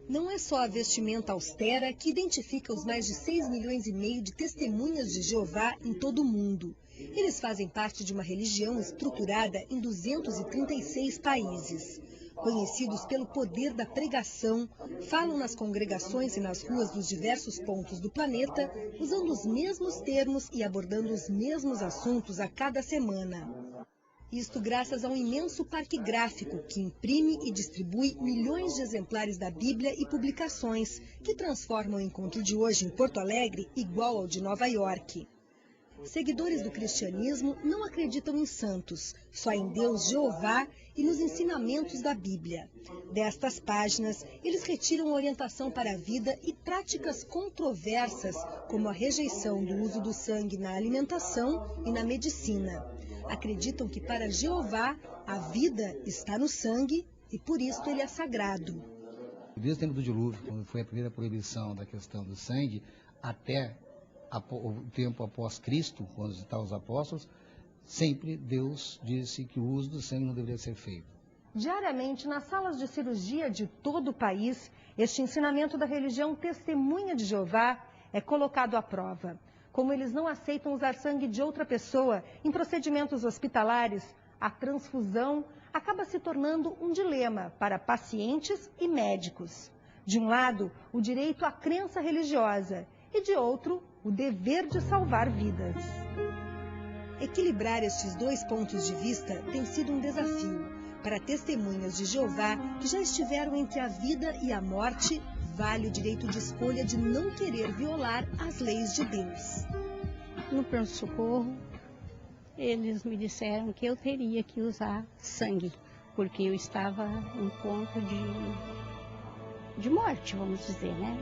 Não é só a vestimenta austera que identifica os mais de 6,5 milhões de testemunhas de Jeová em todo o mundo. Eles fazem parte de uma religião estruturada em 236 países. Conhecidos pelo poder da pregação, falam nas congregações e nas ruas dos diversos pontos do planeta, usando os mesmos termos e abordando os mesmos assuntos a cada semana. Isto graças a um imenso parque gráfico que imprime e distribui milhões de exemplares da Bíblia e publicações, que transformam o encontro de hoje em Porto Alegre igual ao de Nova York. Seguidores do cristianismo não acreditam em santos, só em Deus Jeová e nos ensinamentos da Bíblia. Destas páginas, eles retiram orientação para a vida e práticas controversas, como a rejeição do uso do sangue na alimentação e na medicina. Acreditam que para Jeová a vida está no sangue e por isso ele é sagrado. Desde o tempo do dilúvio, quando foi a primeira proibição da questão do sangue, até o tempo após Cristo, quando estavam os apóstolos, sempre Deus disse que o uso do sangue não deveria ser feito. Diariamente, nas salas de cirurgia de todo o país, este ensinamento da religião Testemunha de Jeová é colocado à prova. Como eles não aceitam usar sangue de outra pessoa em procedimentos hospitalares, a transfusão acaba se tornando um dilema para pacientes e médicos. De um lado, o direito à crença religiosa e de outro, o dever de salvar vidas. Equilibrar estes dois pontos de vista tem sido um desafio. Para testemunhas de Jeová que já estiveram entre a vida e a morte, vale o direito de escolha de não querer violar as leis de Deus. No pronto-socorro, eles me disseram que eu teria que usar sangue, porque eu estava em ponto de morte, vamos dizer, né?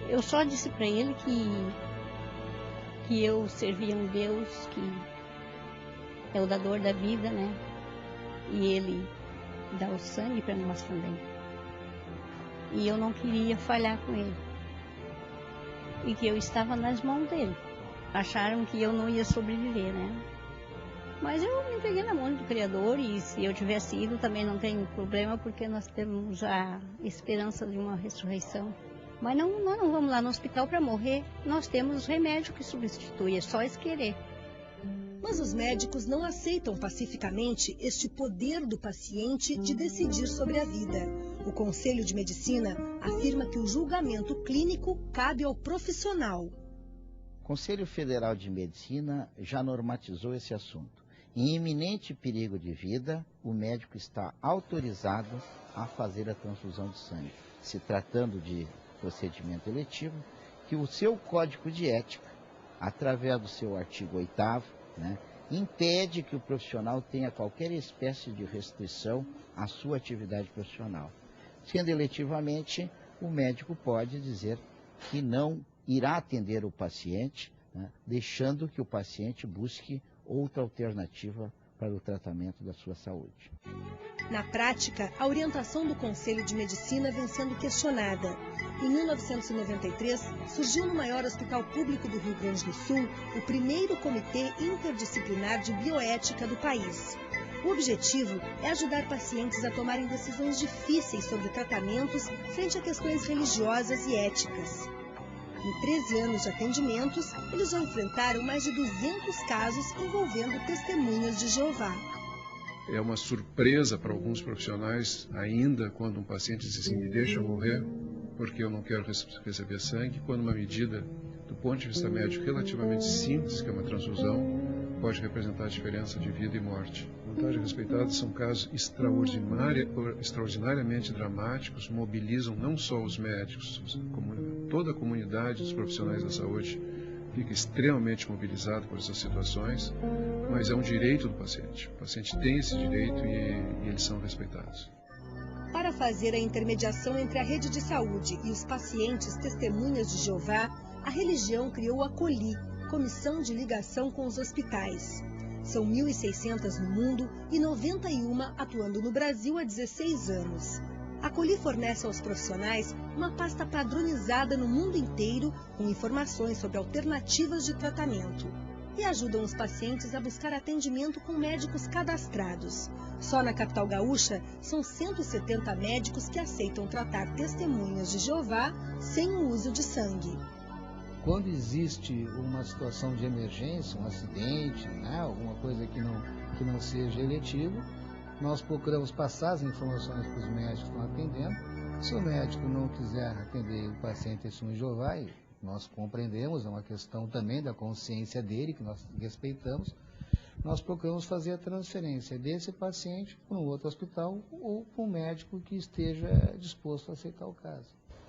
Eu só disse para ele que eu servia um Deus que é o dador da vida, né? E ele dá o sangue para nós também. E eu não queria falhar com ele. E que eu estava nas mãos dele. Acharam que eu não ia sobreviver, né? Mas eu me peguei na mão do Criador e se eu tivesse ido também não tem problema, porque nós temos a esperança de uma ressurreição. Mas nós não vamos lá no hospital para morrer, nós temos remédio que substitui, é só querer. Mas os médicos não aceitam pacificamente este poder do paciente de decidir sobre a vida. O Conselho de Medicina afirma que o julgamento clínico cabe ao profissional. O Conselho Federal de Medicina já normatizou esse assunto. Em iminente perigo de vida, o médico está autorizado a fazer a transfusão de sangue. Se tratando de procedimento eletivo, que o seu código de ética, através do seu artigo 8º, impede que o profissional tenha qualquer espécie de restrição à sua atividade profissional. Sendo eletivamente, o médico pode dizer que não irá atender o paciente, deixando que o paciente busque outra alternativa para o tratamento da sua saúde. Na prática, a orientação do Conselho de Medicina vem sendo questionada. Em 1993, surgiu no maior hospital público do Rio Grande do Sul o primeiro comitê interdisciplinar de bioética do país. O objetivo é ajudar pacientes a tomarem decisões difíceis sobre tratamentos frente a questões religiosas e éticas. Em 13 anos de atendimentos, eles já enfrentaram mais de 200 casos envolvendo testemunhas de Jeová. É uma surpresa para alguns profissionais ainda quando um paciente diz assim, me deixa morrer porque eu não quero receber sangue, quando uma medida, do ponto de vista médico, relativamente simples, que é uma transfusão, pode representar a diferença de vida e morte. Vantagem respeitada são casos extraordinariamente dramáticos, mobilizam não só os médicos, toda a comunidade dos profissionais da saúde fica extremamente mobilizado por essas situações, mas é um direito do paciente. O paciente tem esse direito e eles são respeitados. Para fazer a intermediação entre a rede de saúde e os pacientes testemunhas de Jeová, a religião criou a COLI, Comissão de Ligação com os Hospitais. São 1.600 no mundo e 91 atuando no Brasil há 16 anos. A COLI fornece aos profissionais uma pasta padronizada no mundo inteiro com informações sobre alternativas de tratamento. e ajudam os pacientes a buscar atendimento com médicos cadastrados. Só na capital gaúcha, são 170 médicos que aceitam tratar testemunhas de Jeová sem o uso de sangue. Quando existe uma situação de emergência, um acidente, né, alguma coisa que não seja eletivo, nós procuramos passar as informações para os médicos que estão atendendo. Se o médico não quiser atender o paciente testemunho de Jeová, nós compreendemos, é uma questão também da consciência dele, que nós respeitamos, nós procuramos fazer a transferência desse paciente para um outro hospital ou para um médico que esteja disposto a aceitar o caso.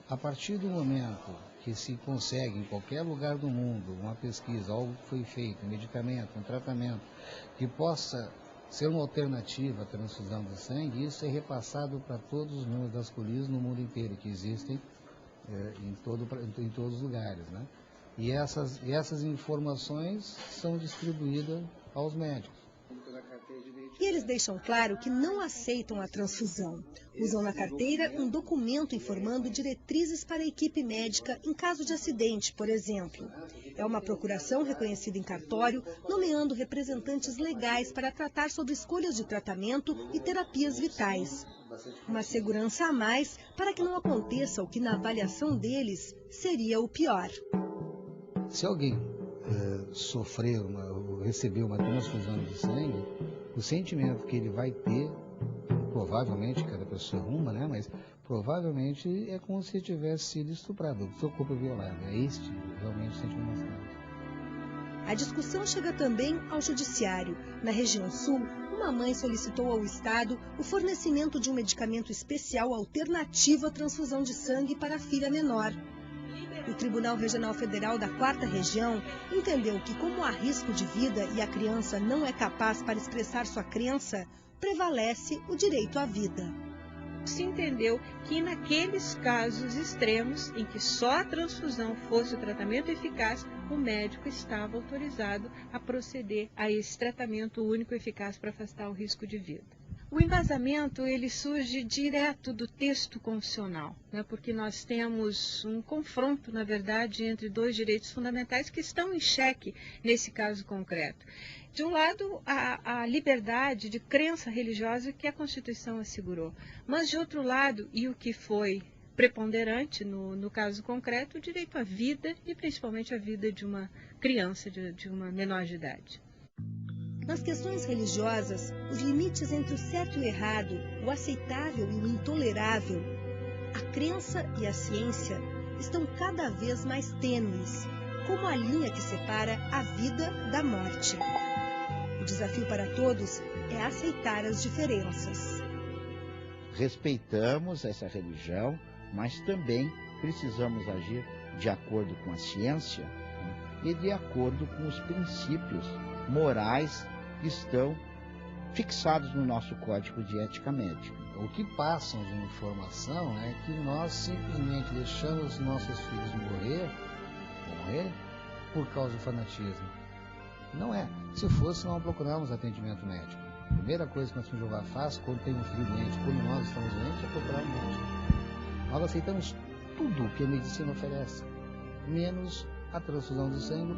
A partir do momento que se consegue em qualquer lugar do mundo uma pesquisa, algo que foi feito, um medicamento, um tratamento, que possa ser uma alternativa à transfusão de sangue, isso é repassado para todos os membros das colinas no mundo inteiro, que existem em todos os lugares, né? E essas informações são distribuídas aos médicos. E eles deixam claro que não aceitam a transfusão. Usam na carteira um documento informando diretrizes para a equipe médica em caso de acidente, por exemplo. É uma procuração reconhecida em cartório, nomeando representantes legais para tratar sobre escolhas de tratamento e terapias vitais. Uma segurança a mais para que não aconteça o que na avaliação deles seria o pior. Se alguém receber uma transfusão de sangue, o sentimento que ele vai ter, provavelmente, cada pessoa uma, né? Mas provavelmente é como se tivesse sido estuprado, seu corpo violado. É este realmente o sentimento mais forte. A discussão chega também ao judiciário. Na região sul, uma mãe solicitou ao Estado o fornecimento de um medicamento especial alternativo à transfusão de sangue para a filha menor. O Tribunal Regional Federal da 4ª Região entendeu que, como há risco de vida e a criança não é capaz para expressar sua crença, prevalece o direito à vida. Se entendeu que naqueles casos extremos em que só a transfusão fosse o tratamento eficaz, o médico estava autorizado a proceder a esse tratamento único e eficaz para afastar o risco de vida. O embasamento ele surge direto do texto constitucional, né, porque nós temos um confronto, na verdade, entre dois direitos fundamentais que estão em xeque nesse caso concreto. De um lado, a liberdade de crença religiosa que a Constituição assegurou, mas de outro lado, e o que foi preponderante no caso concreto, o direito à vida e principalmente a vida de uma criança, de uma menor de idade. Nas questões religiosas, os limites entre o certo e o errado, o aceitável e o intolerável, a crença e a ciência estão cada vez mais tênues, como a linha que separa a vida da morte. O desafio para todos é aceitar as diferenças. Respeitamos essa religião, mas também precisamos agir de acordo com a ciência, né, e de acordo com os princípios morais que estão fixados no nosso Código de Ética Médica. O que passam de informação é que nós simplesmente deixamos nossos filhos morrer por causa do fanatismo. Não é. Se fosse, não procuramos atendimento médico. A primeira coisa que o Jeová faz quando tem um filho doente, quando nós estamos doentes, é procurar um médico. Nós aceitamos tudo que a medicina oferece, menos a transfusão de sangue